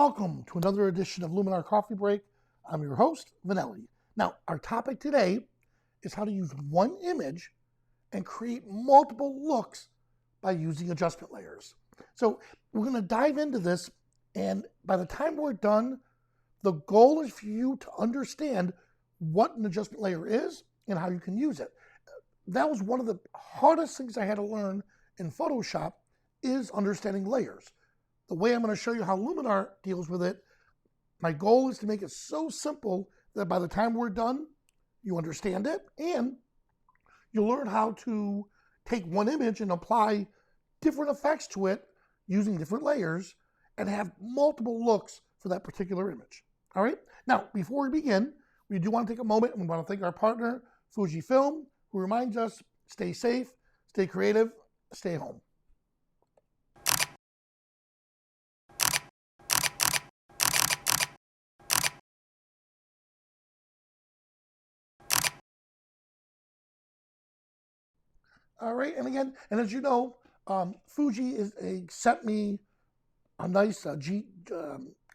welcome to another edition of Luminar Coffee Break. I'm your host, Vanelli. Now, our topic today is how to use one image and create multiple looks by using adjustment layers. So we're going to dive into this, and by the time we're done, the goal is for you to understand what an adjustment layer is and how you can use it. That was one of the hardest things I had to learn in Photoshop, is understanding layers. The way I'm going to show you how Luminar deals with it, my goal is to make it so simple that by the time we're done, you understand it, and you'll learn how to take one image and apply different effects to it using different layers and have multiple looks for that particular image. All right? Now, before we begin, we do want to take a moment and we want to thank our partner, Fujifilm, who reminds us, stay safe, stay creative, stay home. All right, and again, and as you know, Fuji sent me a nice a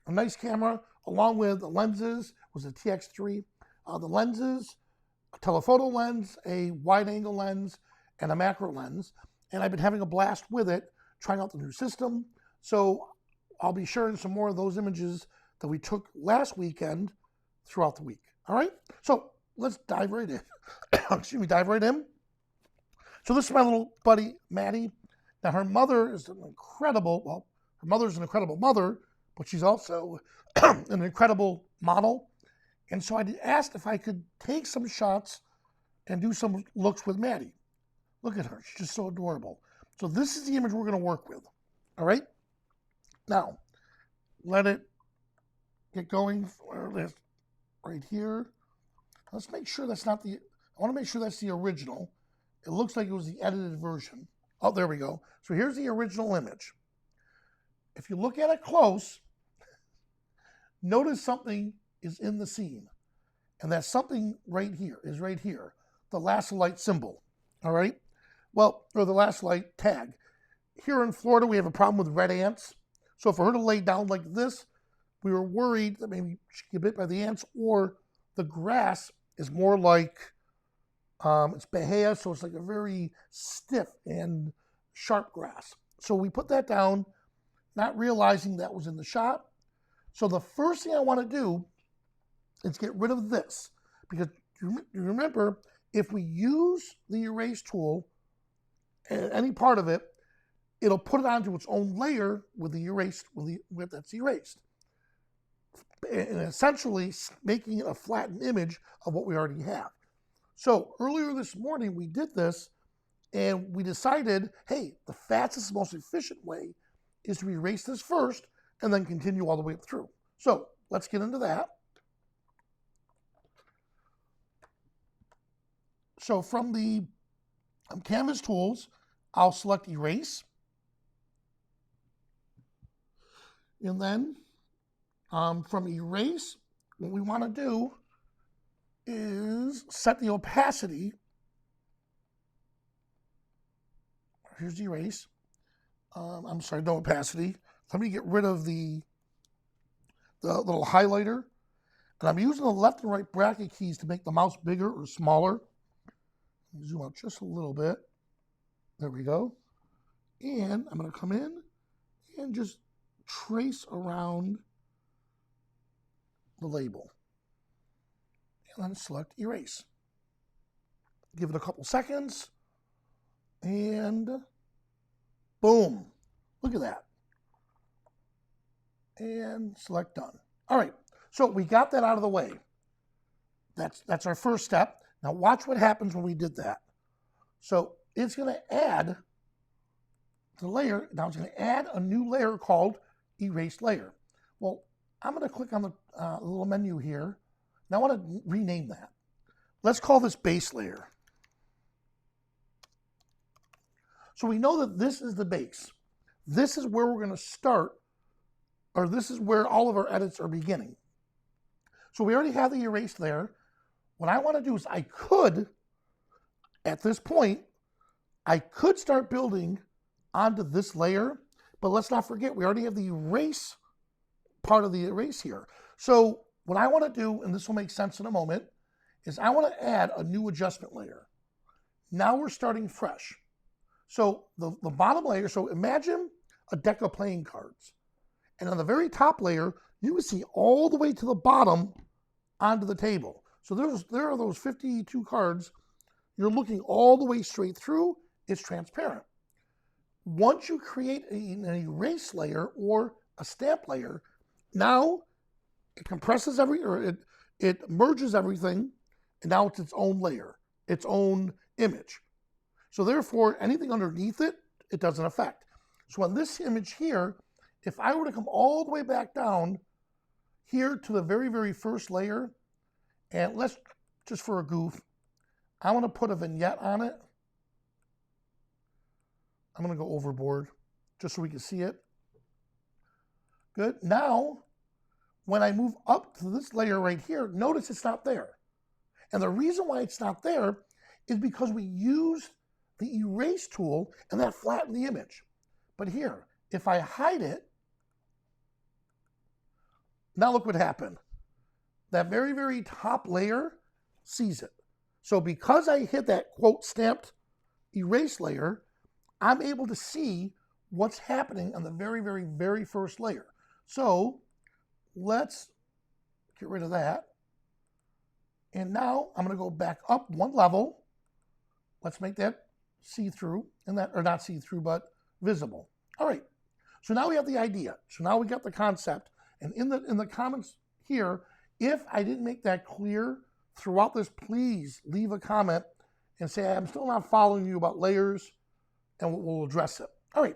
nice camera along with the lenses. It was a TX3. The lenses, a telephoto lens, a wide-angle lens, and a macro lens. And I've been having a blast with it, trying out the new system. So I'll be sharing some more of those images that we took last weekend throughout the week. All right, so let's dive right in. Excuse me, dive right in. So this is my little buddy, Maddie. Now her mother is an incredible, her mother's an incredible mother, but she's also an incredible model. And so I asked if I could take some shots and do some looks with Maddie. Look at her, she's just so adorable. So this is the image we're gonna work with, all right? Now, let it get going right here. Let's make sure that's not I wanna make sure that's the original. It looks like it was the edited version. Oh, there we go. So here's the original image. If you look at it close, notice something is in the scene. And that something right here is right here, the last light symbol, all right? Well, or the last light tag. Here in Florida, we have a problem with red ants. So for her to lay down like this, we were worried that maybe she'd get bit by the ants, or the grass is more like, it's bahia, so it's like a very stiff and sharp grass. So we put that down, not realizing that was in the shot. So the first thing I want to do is get rid of this, because you remember, if we use the erase tool, any part of it, it'll put it onto its own layer with the erased, with that's erased, and essentially making it a flattened image of what we already have. So earlier this morning, we did this, and we decided, hey, the fastest, most efficient way is to erase this first and then continue all the way through. So let's get into that. So from the canvas tools, I'll select erase. And then from erase, what we want to do is set the opacity. Here's the erase. I'm sorry, no opacity. Let me get rid of the little highlighter. And I'm using the left and right bracket keys to make the mouse bigger or smaller. Let me zoom out just a little bit. There we go. And I'm going to come in and just trace around the label. And then select erase. Give it a couple seconds. And boom. Look at that. And select done. All right. So we got that out of the way. That's our first step. Now watch what happens when we did that. So it's going to add the layer. Now it's going to add a new layer called erase layer. Well, I'm going to click on the little menu here. Now I want to rename that. Let's call this base layer. So we know that this is the base. This is where we're going to start, or this is where all of our edits are beginning. So we already have the erase there. What I want to do is I could, at this point, I could start building onto this layer, but let's not forget we already have the erase part of the erase here. So what I want to do, and this will make sense in a moment, is I want to add a new adjustment layer. Now we're starting fresh. So the bottom layer, so imagine a deck of playing cards. And on the very top layer, you can see all the way to the bottom onto the table. So there are those 52 cards. You're looking all the way straight through. It's transparent. Once you create an erase layer or a stamp layer, now it compresses it merges everything, and now it's its own layer, its own image. So therefore, anything underneath it, it doesn't affect. So on this image here, if I were to come all the way back down here to the very, very first layer, and let's, just for a goof, I want to put a vignette on it. I'm going to go overboard just so we can see it. Good. Now, when I move up to this layer right here, notice it's not there. And the reason why it's not there is because we used the erase tool and that flattened the image. But here, if I hide it, now look what happened. That very, very top layer sees it. So because I hit that quote stamped erase layer, I'm able to see what's happening on the very, very, very first layer. So let's get rid of that. And now I'm going to go back up one level. Let's make that see-through, and that, or not see-through, but visible. All right. So now we have the idea. So now we got the concept. And in the comments here, if I didn't make that clear throughout this, please leave a comment and say I'm still not following you about layers, and we'll address it. All right.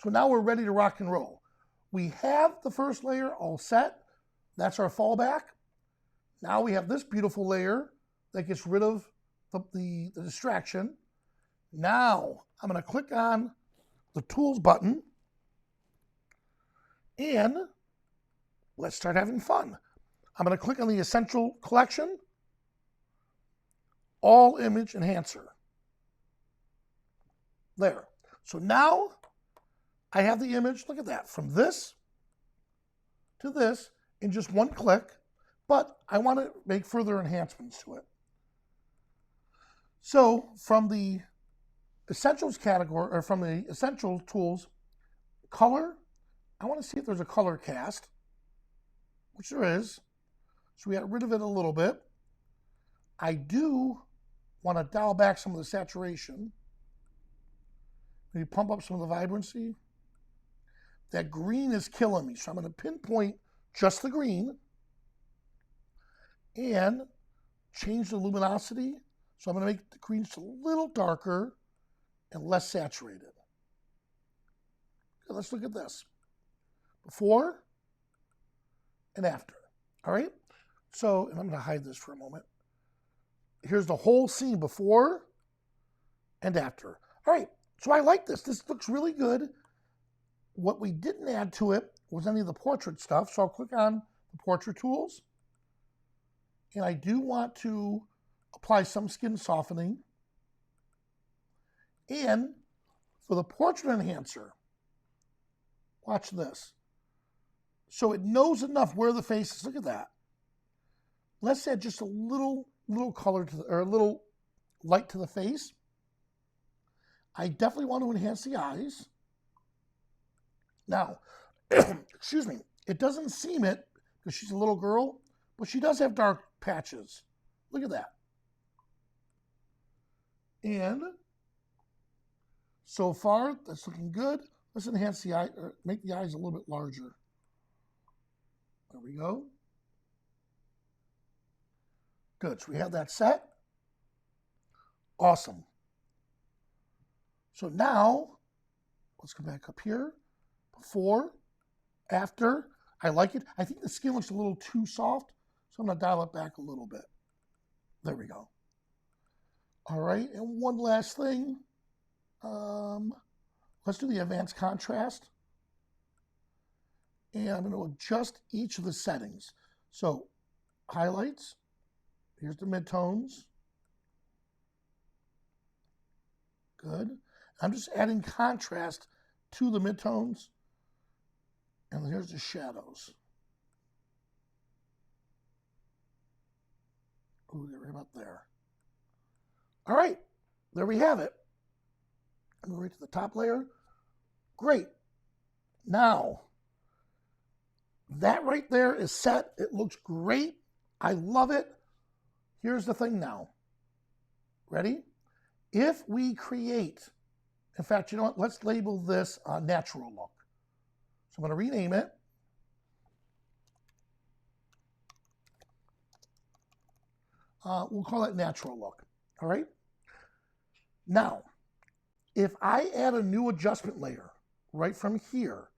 So now we're ready to rock and roll. We have the first layer all set. That's our fallback. Now we have this beautiful layer that gets rid of the distraction. Now I'm going to click on the Tools button, and let's start having fun. I'm going to click on the Essential Collection, All Image Enhancer. There. So now I have the image, look at that, from this to this in just one click, but I want to make further enhancements to it. So from the Essentials category, or from the Essential Tools, Color, I want to see if there's a color cast, which there is. So we got rid of it a little bit. I do want to dial back some of the saturation. Maybe pump up some of the vibrancy. That green is killing me, so I'm going to pinpoint just the green and change the luminosity. So I'm going to make the green just a little darker and less saturated. Okay, let's look at this. Before and after. All right? So, and I'm going to hide this for a moment. Here's the whole scene before and after. All right. So I like this. This looks really good. What we didn't add to it was any of the portrait stuff. So I'll click on the portrait tools. And I do want to apply some skin softening. And for the portrait enhancer, watch this. So it knows enough where the face is. Look at that. Let's add just a little color to or a little light to the face. I definitely want to enhance the eyes. Now, excuse me, it doesn't seem it because she's a little girl, but she does have dark patches. Look at that. And so far, that's looking good. Let's enhance the eye, or make the eyes a little bit larger. There we go. Good, so we have that set. Awesome. So now, let's go back up here. Before, after, I like it. I think the skin looks a little too soft, so I'm going to dial it back a little bit. There we go. All right, and one last thing. Let's do the advanced contrast. And I'm going to adjust each of the settings. So, highlights. Here's the midtones. Good. I'm just adding contrast to the midtones. And here's the shadows. Ooh, right about there. All right, there we have it. Move right to the top layer. Great. Now, that right there is set. It looks great. I love it. Here's the thing now. Ready? If we create, in fact, you know what? Let's label this natural look. So I'm going to rename it. We'll call it natural look. All right? Now, if I add a new adjustment layer right from here,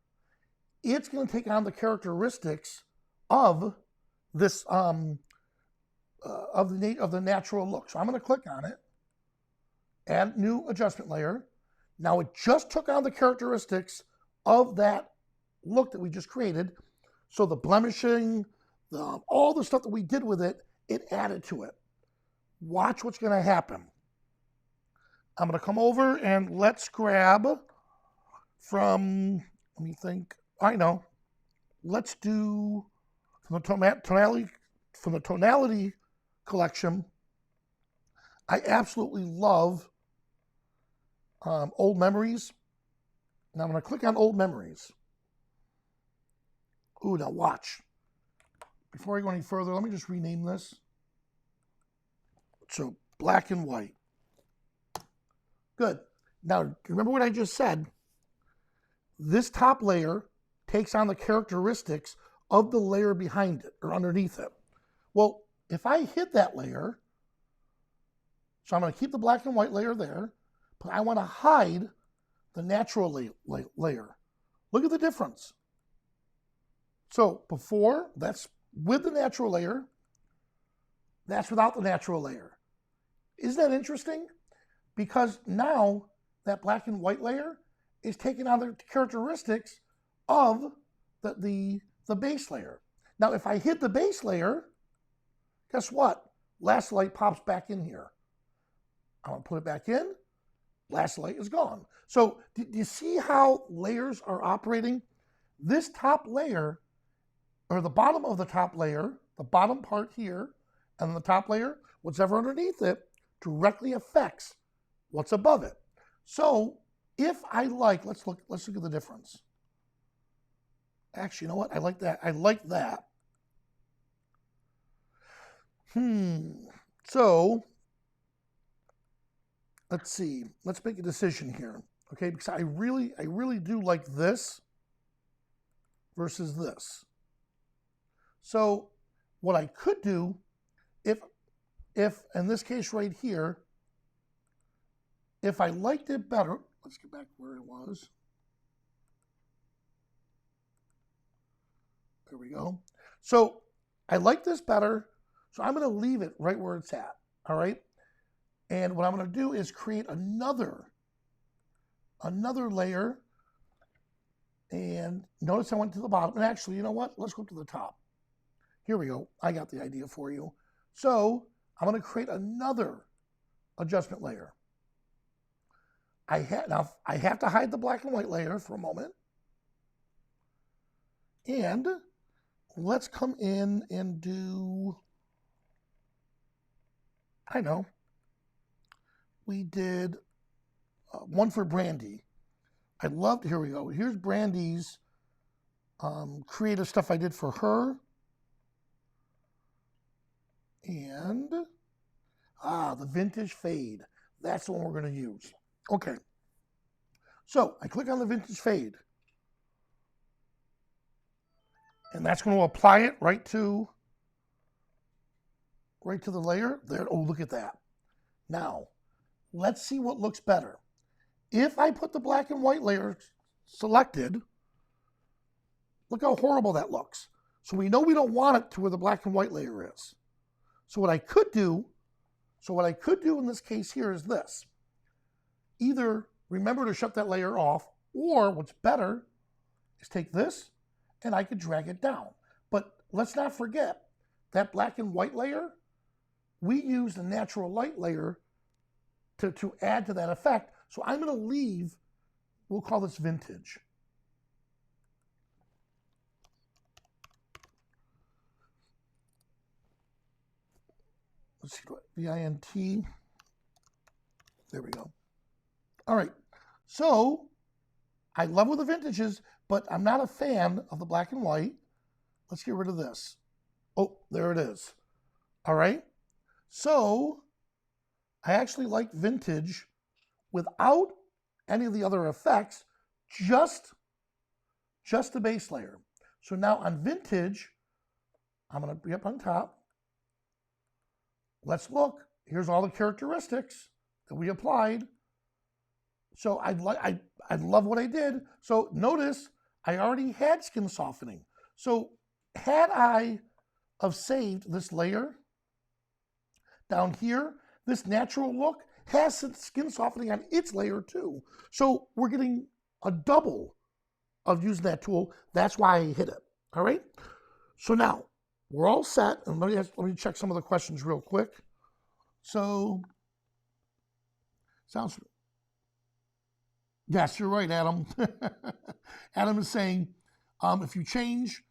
it's going to take on the characteristics of this of the natural look. So I'm going to click on it, add new adjustment layer. Now it just took on the characteristics of that look that we just created. So the blemishing, all the stuff that we did with it, it added to it. Watch what's going to happen. I'm going to come over and let's grab from, let me think, I know. Let's do from the tonality collection. I absolutely love old memories. Now I'm going to click on old memories. Ooh, now watch. Before I go any further, let me just rename this. So black and white. Good. Now, remember what I just said? This top layer takes on the characteristics of the layer behind it or underneath it. Well, if I hit that layer, so I'm going to keep the black and white layer there, but I want to hide the natural layer. Look at the difference. So before, that's with the natural layer, that's without the natural layer. Isn't that interesting? Because now that black and white layer is taking on the characteristics of the base layer. Now, if I hit the base layer, guess what? Last light pops back in here. I'm going to put it back in. Last light is gone. So do you see how layers are operating? This top layer, or the bottom of the top layer, the bottom part here, and the top layer, whatever underneath it, directly affects what's above it. So if I like, let's look at the difference. Actually, you know what? I like that. I like that. So let's see. Let's make a decision here. Okay, because I really do like this versus this. So what I could do, if in this case right here, if I liked it better, let's get back where it was. There we go. So I like this better, so I'm going to leave it right where it's at, all right? And what I'm going to do is create another layer, and notice I went to the bottom. And actually, you know what? Let's go up to the top. Here we go. I got the idea for you. So I'm going to create another adjustment layer. Now I have to hide the black and white layer for a moment. And let's come in and do, I know, we did one for Brandy. I loved, here we go. Here's Brandy's creative stuff I did for her. And, the vintage fade. That's the one we're going to use. Okay. So I click on the vintage fade. And that's going to apply it right to the layer. There. Oh, look at that. Now, let's see what looks better. If I put the black and white layer selected, look how horrible that looks. So we know we don't want it to where the black and white layer is. So what I could do in this case here is this. Either remember to shut that layer off, or what's better is take this and I could drag it down. But let's not forget that black and white layer, we use the natural light layer to add to that effect. So I'm going to leave, we'll call this vintage. let's see, V-I-N-T. There we go. All right. So I love with the vintages, but I'm not a fan of the black and white. Let's get rid of this. Oh, there it is. All right. So I actually like vintage without any of the other effects, just the base layer. So now on vintage, I'm going to be up on top. Let's look. Here's all the characteristics that we applied. So I love what I did. So notice I already had skin softening. So had I have saved this layer down here, this natural look has skin softening on its layer too. So we're getting a double of using that tool. That's why I hit it. All right. So now we're all set. And let me check some of the questions real quick. So sounds. Yes, you're right, Adam. Adam is saying, if you change,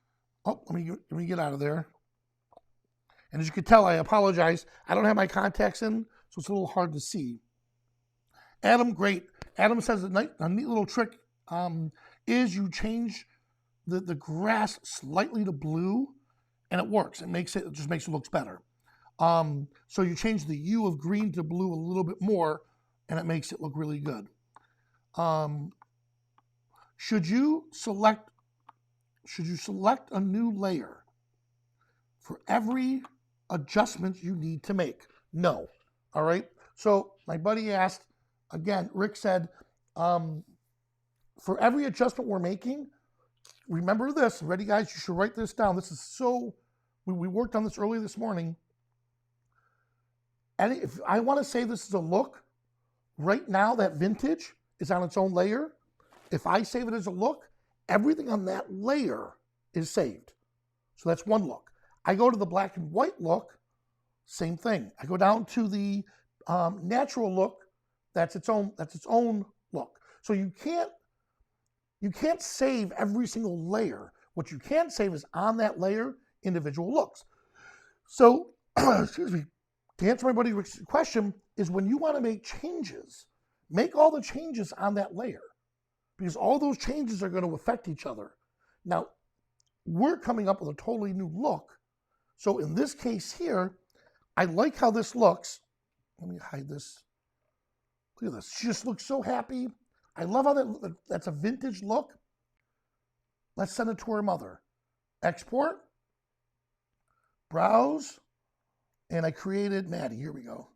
let me get out of there. And as you can tell, I apologize. I don't have my contacts in, so it's a little hard to see. Adam, great. Adam says a neat little trick is you change the grass slightly to blue, and it works. It just makes it look better. So you change the hue of green to blue a little bit more, and it makes it look really good. Should you select a new layer for every adjustment you need to make? No. All right. So my buddy asked, again, Rick said, for every adjustment we're making, remember this. Ready, guys? You should write this down. This is we worked on this early this morning. And if I want to say this is a look, right now that vintage is on its own layer. If I save it as a look, everything on that layer is saved. So that's one look. I go to the black and white look, same thing. I go down to the natural look, that's its own look. So you can't save every single layer. What you can save is on that layer individual looks. So, excuse me, to answer my buddy Rick's question is when you want to make changes, make all the changes on that layer because all those changes are going to affect each other. Now, we're coming up with a totally new look. So in this case here, I like how this looks. Let me hide this. Look at this. She just looks so happy. I love how that's a vintage look. Let's send it to her mother. Export. Browse. And I created Maddie. Here we go.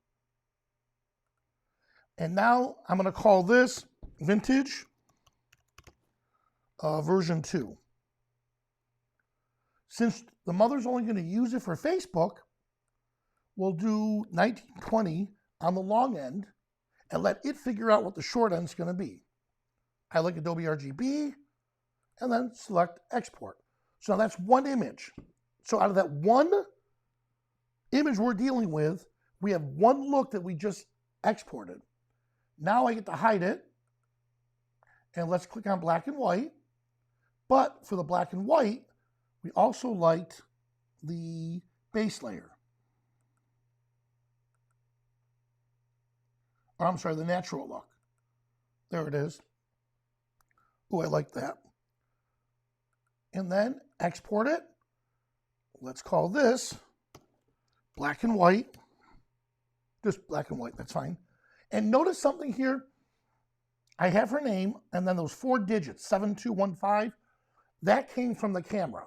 And now I'm going to call this vintage version 2. Since the mother's only going to use it for Facebook, we'll do 1920 on the long end and let it figure out what the short end's going to be. I like Adobe RGB and then select export. So now that's one image. So out of that one image we're dealing with, we have one look that we just exported. Now I get to hide it and let's click on black and white. But for the black and white, we also liked the base layer. Or I'm sorry, the natural look. There it is. Oh, I like that. And then export it. Let's call this black and white. Just black and white, that's fine. And notice something here. I have her name, and then those 4 digits, 7215, that came from the camera.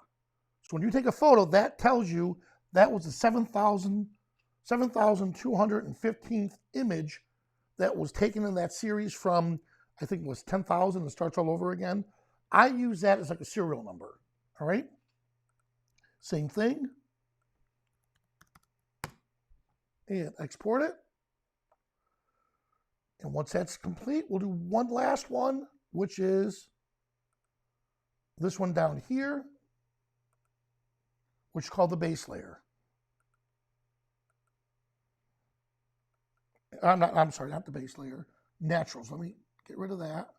So when you take a photo, that tells you that was the 7,215th image that was taken in that series from, I think it was 10,000 and starts all over again. I use that as like a serial number, all right? Same thing. And export it. And once that's complete, we'll do one last one, which is this one down here, which is called the base layer. I'm sorry, not the base layer, naturals. Let me get rid of that.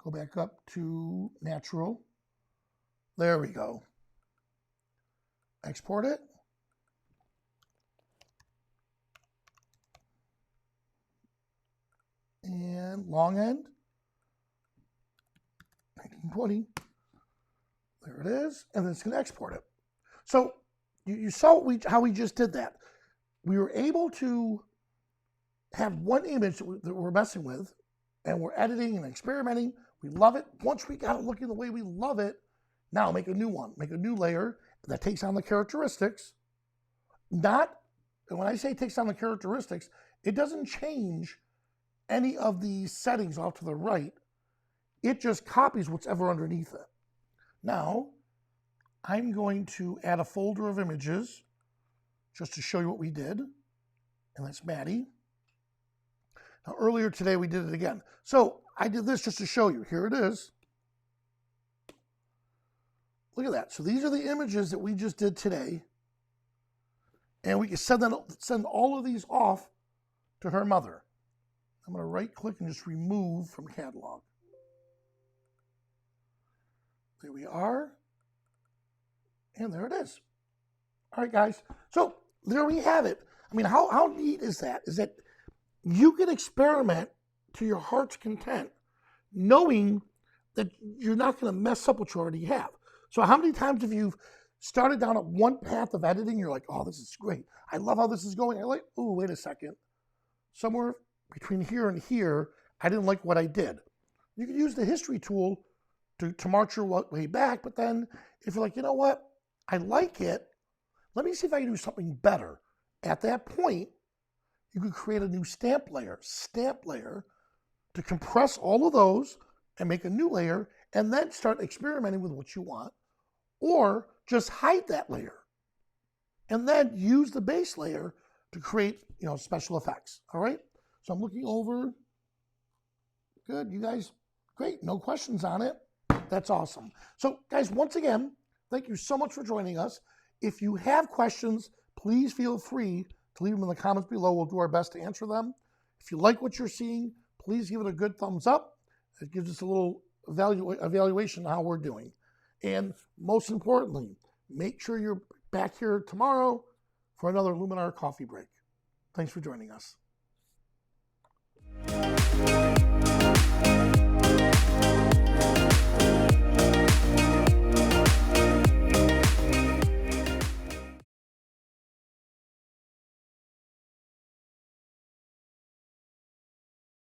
Go back up to natural. There we go. Export it. long end. 1920. There it is. And then it's going to export it. So you saw how we just did that. We were able to have one image that we're messing with, and we're editing and experimenting. We love it. Once we got it looking the way we love it, now make a new one. Make a new layer that takes on the characteristics. And when I say takes on the characteristics, it doesn't change any of the settings off to the right. It just copies what's ever underneath it. Now, I'm going to add a folder of images just to show you what we did. And that's Maddie. Now, earlier today, we did it again. So I did this just to show you. Here it is. Look at that. So these are the images that we just did today. And we can send all of these off to her mother. I'm going to right-click and just remove from catalog. There we are. And there it is. All right, guys. So there we have it. I mean, how neat is that? Is that you can experiment to your heart's content, knowing that you're not going to mess up what you already have. So how many times have you started down at one path of editing, you're like, oh, this is great. I love how this is going. I like, oh, wait a second. Somewhere between here and here, I didn't like what I did. You can use the history tool to march your way back, but then if you're like, you know what, I like it, let me see if I can do something better. At that point, you could create a new stamp layer to compress all of those and make a new layer, and then start experimenting with what you want, or just hide that layer and then use the base layer to create, special effects. All right. So I'm looking over. Good. You guys, great. No questions on it. That's awesome. So guys, once again, thank you so much for joining us. If you have questions, please feel free to leave them in the comments below. We'll do our best to answer them. If you like what you're seeing, please give it a good thumbs up. It gives us a little evaluation of how we're doing. And most importantly, make sure you're back here tomorrow for another Luminar Coffee Break. Thanks for joining us.